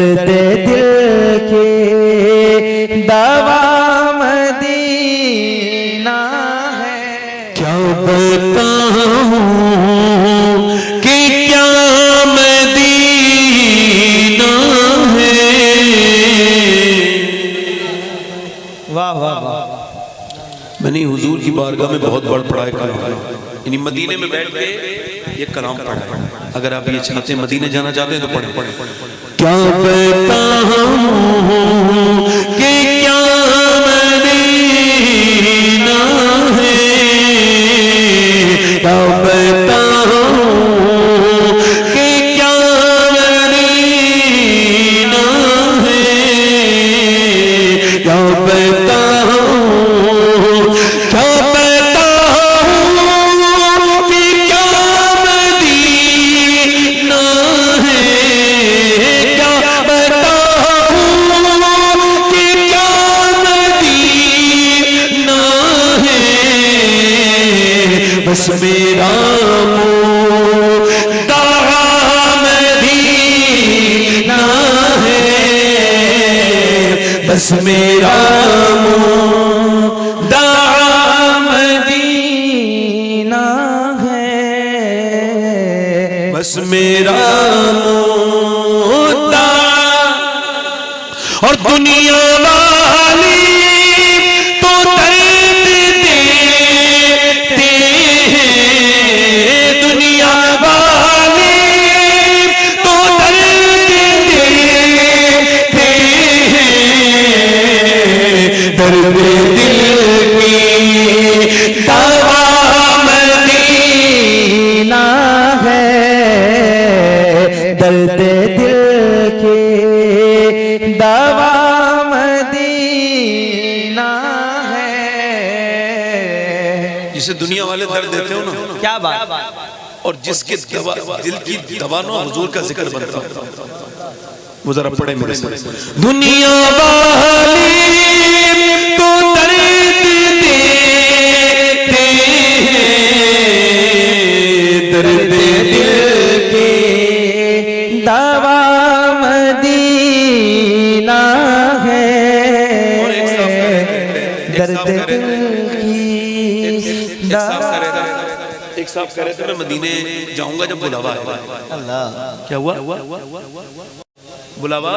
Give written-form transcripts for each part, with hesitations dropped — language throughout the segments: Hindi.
दर्द दिल के दवा मदीना है। क्या बताऊं कि क्या मदीना है। वाह वाह वाह। मैंने हुजूर की बारगाह में बहुत बड़ पढ़ाई करा, यानी मदीने में बैठ के ये कलाम पढ़ा है। अगर आप ये चाहते हैं मदीने जाना चाहते हैं तो पढ़ें। क्या बताऊं कि क्या मदीना है। क्या बताऊं कि क्या मदीना है। क्या बताऊं कि क्या मदीना है। क्या बताऊं कि क्या मदीना है। बस मेरा मुद्दा मदीना है। बस मेरा मुद्दा मदीना है। बस मेरा मुद्दा और दुनिया वाली तो दर्द देते हैं। दुनिया वाली तो दर्द देते हैं। दर्द दिल की दवा मदीना है। दर्द दिल के दवा मदीना है। जिसे दुनिया वाले दर्द देते हो ना, क्या बात। और जिसके दवा दिल की दवा ना हुजूर का जिक्र बनता है। वो जरा पढ़े मेरे साथ। दुनिया वाली तो दर्द देते हैं। दर्द दिल के दवा मदीना है। और एक साफ करे, दर्द दिल की दवा। एक साफ करे तो मैं मदीने जाऊंगा जब बुलावा आएगा। अल्लाह। क्या हुआ? बुलावा।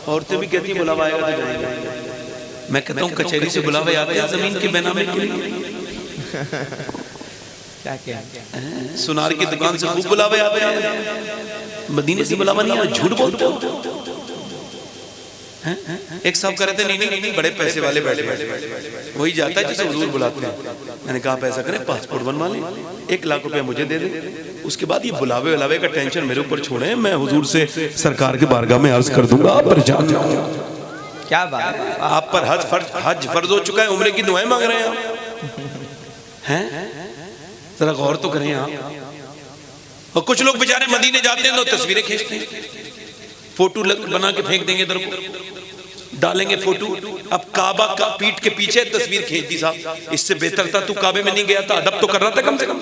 औरतें भी कहती हैं बुलावा आएगा तो जाएंगे। मैं कहता हूँ कचहरी से बुलावे आते हैं जमीन के बेनामे के लिए। क्या क्या सुनार की दुकान से खूब बुलावे आते हैं, मदीने से बुलावा नहीं आया। झूठ बोलते हो। एक साहब कह रहे थे नहीं बड़े पैसे वाले बैठे वही जाता है जिसे हुजूर बुलाते हैं। मैंने कहा पैसा करें, पासपोर्ट बनवा लें, 1 लाख रुपया मुझे दे दे। उसके बाद ये बुलावे उलावे का टेंशन मेरे ऊपर छोड़े। मैं हुजूर से सरकार के बारगाह में अर्ज कर दूंगा आप पर जान जाओ। क्या बात। आप पर हज फर्ज हो चुका है, उम्रे की दुआएं मांग रहे हैं आप। हैं जरा गौर तो करें आप। और कुछ लोग बेचारे मदीने जाते हैं तो तस्वीरें खींचते हैं, फोटो बना के फेंक देंगे इधर को, डालेंगे फोटो। अब काबा का पीठ के पीछे तस्वीर खींच दी साहब। इससे बेहतर था तू काबे में नहीं गया था, अदब तो कर रहा था कम से कम।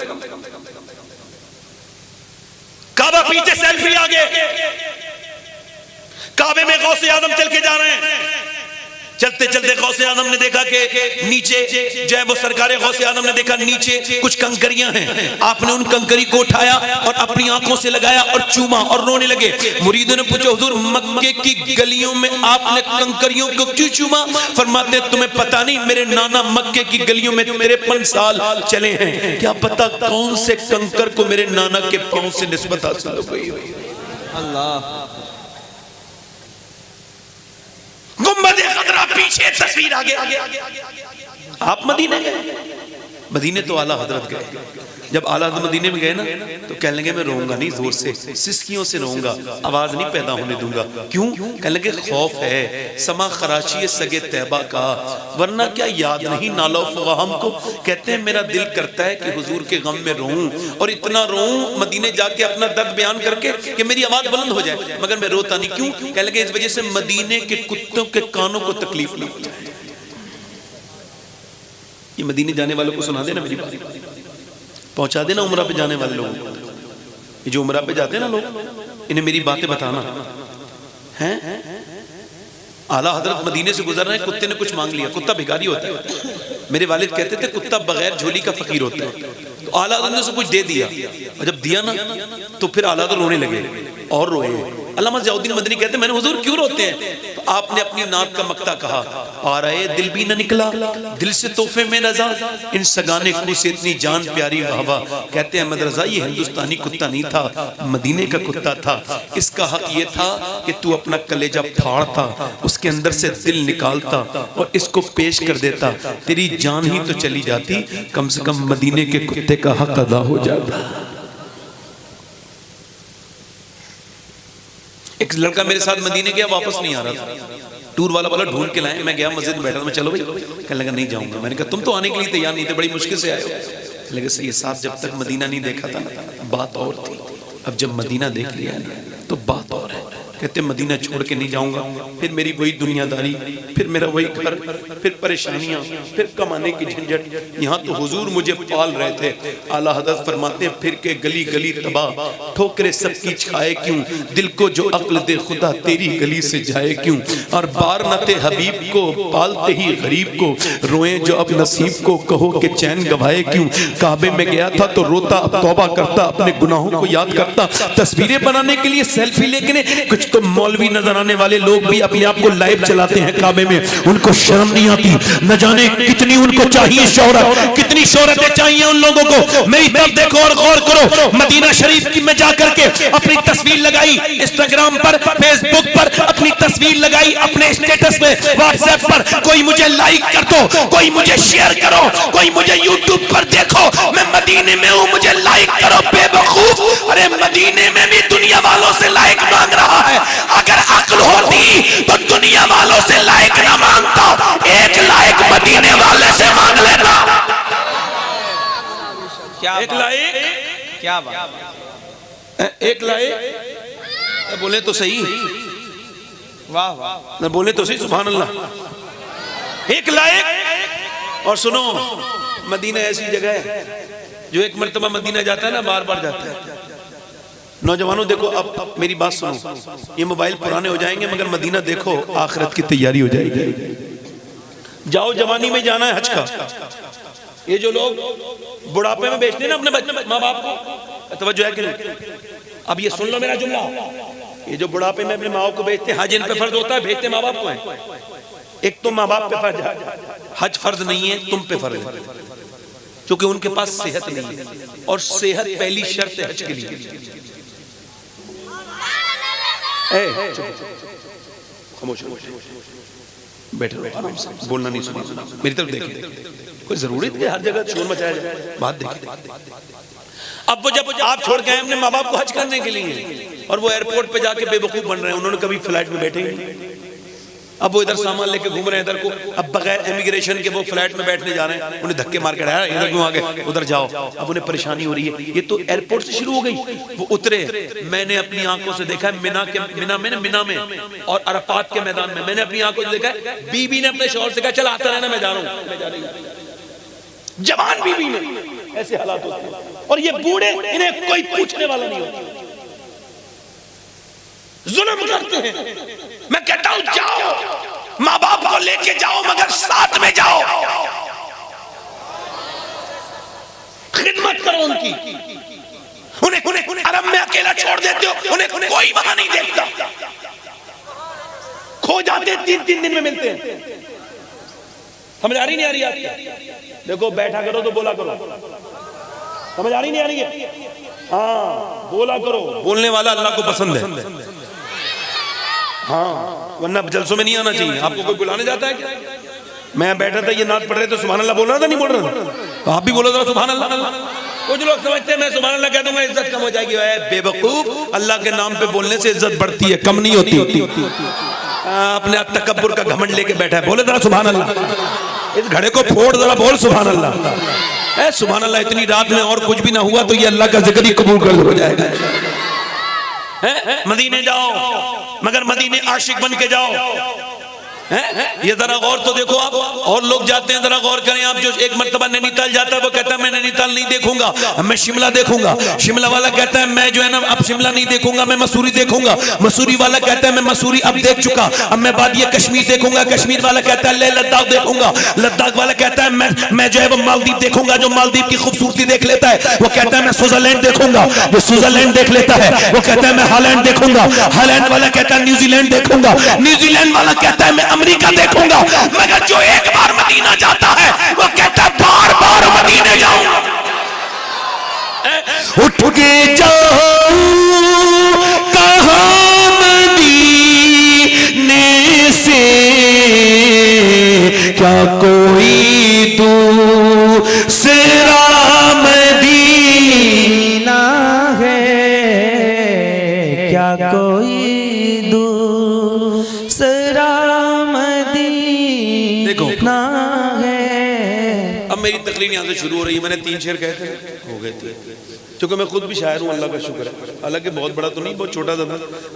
काबा पीछे सेल्फी आ गए। काबे में गौसे आजम चल के जा रहे हैं। चलते चलते गौसे आजम ने देखा कि नीचे जो है वो सरकारे गौसे आजम ने देखा नीचे कुछ कंकरियां हैं। आपने उन कंकरी को उठाया और अपनी आंखों से लगाया और चूमा और रोने लगे। मुरीदों ने पूछा हुजूर मक्के की गलियों में आपने कंकरियों को क्यों चूमा? फरमाते तुम्हें पता नहीं मेरे नाना मक्के की गलियों में 53 साल चले हैं, क्या पता कौन से कंकर को मेरे नाना के पांव से निस्बत हासिल हो गई। अल्लाह। गुम्बद खतरा पीछे तस्वीर आगे। आप मदीने गए? मदीने तो आला हजरत गए। जब आला हजरत मदीने में गए ना तो कहने लगे मैं रोऊंगा नहीं, जोर से सिसकियों से रोऊंगा, आवाज नहीं पैदा होने दूंगा। क्यों? कहने लगे खौफ है समा खराची सगे तैबा का, वरना क्या याद नहीं नालो फवाहम को। कहते हैं मेरा दिल करता है कि हुजूर के गम में रोऊं और इतना रोऊं मदीने जाके अपना दर्द बयान करके कि मेरी आवाज बुलंद हो जाए, मगर मैं रोता नहीं। क्यों? कहने लगे इस वजह से मदीने के कुत्तों के कानों को तकलीफ नहीं हो जाए। ये मदीने जाने वालों को सुना देना मेरी बात, पहुंचा देना उम्रा पे जाने वाले लोग। ये जो उम्रा पे जाते हैं ना लोग, इन्हें मेरी बातें बताना। हैं? आला हजरत मदीने से गुजर रहे हैं, कुत्ते ने कुछ मांग लिया। कुत्ता भिखारी होता है। मेरे वालिद कहते थे कुत्ता बगैर झोली का फकीर होता है। तो आला हजरत ने उसे कुछ दे दिया, और जब दिया ना तो फिर आला हजरत रोने लगे और रोए। अल्लामा ज़ियाउद्दीन मदनी कहते हैं मैंने हुजूर क्यों रोते हैं? तो आपने अपनी नात का मक्ता कहा, आ रहे दिल भी न निकला, दिल से तोहफे में रजा, इन सगाने को से इतनी जान प्यारी वाहवा। कहते हैं अहमद रजा ये हिंदुस्तानी कुत्ता नहीं था, मदीने का कुत्ता था। इसका हक ये था कि तू अपना कलेजा फाड़ता, उसके अंदर से दिल निकालता और इसको पेश कर देता, तेरी जान ही तो चली जाती, कम से कम मदीने के कुत्ते का हक अदा हो जाता। एक लड़का मेरे साथ मदीने गया, वापस नहीं आ रहा था। टूर वाला बोला ढूंढ के लाए। मैं गया मस्जिद में बैठा था, मैं चलो भाई, कहने लगा नहीं जाऊंगा। मैंने कहा तुम तो आने के लिए तैयार नहीं थे, बड़ी मुश्किल से आए हो। लेकिन सही साहब जब तक मदीना नहीं देखा था ना बात और थी, अब जब मदीना देख लिया तो बात और है। कहते मदीना छोड़ के नहीं जाऊंगा, फिर मेरी वही दुनियादारी, फिर मेरा वही घर, फिर परेशानियां, फिर कमाने की झंझट। यहाँ तो हुजूर मुझे पाल रहे थे। आला हज़रत फरमाते फिर के गली गली तबाह, ठोकरे सबकी छाए क्यों, दिल को जो अक्ल दे खुदा तेरी गली से जाए क्यों। और बार न थे हबीब को पालते ही गरीब को, रोए जो अब नसीब को कहो कि चैन गवाए क्यों। काबे में गया था तो रोता, अब तौबा करता, अपने गुनाहों को याद करता। तस्वीरें बनाने के लिए सेल्फी लेके कुछ तो मौलवी नजर आने वाले लोग भी अपने आप को लाइव चलाते हैं काबे में, उनको शर्म नहीं आती। न जाने कितनी उनको चाहिए शोहरत, कितनी शोहरतें चाहिए उन लोगों को। मेरी तरफ देखो और गौर करो। मदीना शरीफ की में जाकर के अपनी तस्वीर लगाई, इंस्टाग्राम पर, फेसबुक पर अपनी तस्वीर लगाई, अपने स्टेटस में, व्हाट्सएप पर, कोई मुझे लाइक कर दो, कोई मुझे शेयर करो, कोई मुझे यूट्यूब पर देखो, मैं मदीने में हूं मुझे लाइक करो। बेवकूफ, अरे मदीने में भी दुनिया वालों से लाइक मांग रहा है। अगर अक्ल होती तो दुनिया वालों से लाइक ना मांगता, एक लाइक मदीने वाले से मांग लेता। क्या एक लाइक, क्या बात, एक लाइक बोले तो सही, वाह वाह, न बोले तो सही, सुभान अल्लाह। एक लाइक। और सुनो, मदीना ऐसी जगह है जो एक मर्तबा मदीना जाता है ना बार बार जाता है। नौजवानों देखो, अब मेरी बात सुनो, ये मोबाइल पुराने हो जाएंगे मगर मदीना देखो, आखिरत की तैयारी हो जाएगी। जाओ, जवानी में जाना है हज का। ये जो लोग बुढ़ापे में बेचते हैं ना अपने माँ बाप को, तवज्जो है कि नहीं? अब ये सुन लो मेरा जुमला, ये जो बुढ़ापे में अपने माँ बाप को बेचते हैं, हज इन पे फर्ज होता है, भेजते माँ बाप को है। एक तो माँ बाप पे फर्ज है, हज फर्ज नहीं है, तुम पे फर्ज है, क्योंकि उनके पास सेहत नहीं है, और सेहत पहली शर्त है हज के लिए। खामोश बैठे रहो, आराम से, बोलना नहीं, सुनना। मेरी तरफ देखिए, कोई जरूरत है हर जगह शोर मचाया जाए? बात देखिए। अब वो जब आप छोड़ के आए अपने माँ बाप को हज करने के लिए, और वो एयरपोर्ट पे जाके बेवकूफ बन रहे हैं, उन्होंने कभी फ्लाइट में बैठे ही नहीं। अब वो इधर सामान लेके घूम रहे हैं इधर को, अब बगैर इमिग्रेशन के वो फ्लाइट में बैठने जा रहे हैं, उन्हें धक्के मार कर आया इधर क्यों आ गए, उधर जाओ। अब उन्हें परेशानी हो रही है। ये तो एयरपोर्ट से शुरू हो गई। वो उतरे, मैंने अपनी आंखों से देखा मिना में और अरफात के मैदान में, मैंने अपनी आंखों से देखा बीबी ने अपने शौहर से कहा चल आता रहना, मैं जा रहा हूं। जवान बीबी ने, ऐसे हालात होते हैं। और ये बूढ़े, इन्हें कोई पूछने वाला नहीं होता, जुल्म करते हैं। मैं कहता हूं जाओ, माँ बाप को लेके जाओ, मगर साथ में जाओ, खिदमत करो उनकी। उन्हें अरब में अकेला छोड़ देते हो, उन्हें कोई वहां नहीं देखता, खो जाते, 3-3 दिन में मिलते हैं। समझ आ रही नहीं आ रही आपको? देखो, बैठा करो तो बोला करो, समझ आ रही नहीं आ रही है? हाँ, बोला करो, बोलने वाला अल्लाह को पसंद है। हाँ, वरना जलसों में नहीं आना चाहिए। आपको कोई बुलाने जाता है क्या? मैं बैठा था, ये नात पढ़ रहे तो सुभान अल्लाह बोल रहा था, नहीं बोल रहा था? तो आप भी बोलो था सुभान अल्लाह। कुछ लोग समझते हैं मैं सुभान अल्लाह कह दूंगा इज्जत कम हो जाएगी। बेवकूफ, अल्लाह के नाम पे बोलने से इज्जत बढ़ती है, कम नहीं होती। अपने तकब्बुर का घमंड लेके बैठा है, बोले जरा सुभान अल्लाह। इस घड़े को फोड़, जरा बोल सुभान अल्लाह। सुभान अल्लाह। इतनी रात में और कुछ भी ना हुआ तो ये अल्लाह का जिक्र ही कबूल कर हो जाएगा। मदीने जाओ, मगर मदीने आशिक बन के जाओ। ये जरा गौर तो देखो आप, और लोग जाते हैं, जरा गौर करें आप। जो एक मर्तबा नैनीताल जाता है वो कहता है मैं नैनीताल नहीं देखूंगा, मैं शिमला देखूंगा। शिमला वाला कहता है मैं जो है ना अब शिमला नहीं देखूंगा, मैं मसूरी देखूंगा। मसूरी वाला कहता है मैं मसूरी अब देख चुका, अब मैं वादी कश्मीर देखूंगा। कश्मीर वाला कहता है ले लद्दाख देखूंगा। लद्दाख वाला कहता है मैं जो है वो मालदीव देखूंगा। जो मालदीव की खूबसूरती देख लेता है वो कहता है मैं स्विट्जरलैंड देखूंगा। जो स्विट्जरलैंड देख लेता है वो कहता है मैं हॉलैंड देखूंगा। हॉलैंड वाला कहता है न्यूजीलैंड देखूंगा। न्यूजीलैंड वाला कहता है मैं अमेरिका देखूंगा। मगर जो एक बार मदीना जाता है वो कहता है बार बार मदीने जाऊंगा। उठ के जाऊं कहां मदीने से, क्या कोई दूसरा मदीना है, क्या कोई दूसरा मदीना है। अब मेरी तकलीफ यहाँ से शुरू हो रही है। मैंने 3 शेर कहे थे, हो गए थे, क्योंकि मैं खुद भी शायर हूँ, अल्लाह का शुक्र है। हालांकि बहुत बड़ा तो नहीं, बहुत छोटा था,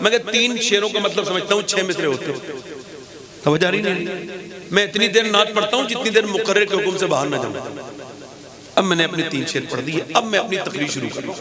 मैं 3 शेरों का मतलब समझता हूँ 6 मिसरे होते होते। समझ आ रही नहीं? मैं इतनी देर नात पढ़ता हूँ जितनी देर मुकर्रर के हुक्म से बाहर ना जाऊँ। अब मैंने अपने 3 शेर पढ़ दिए, अब मैं अपनी तकरीर शुरू करूँ।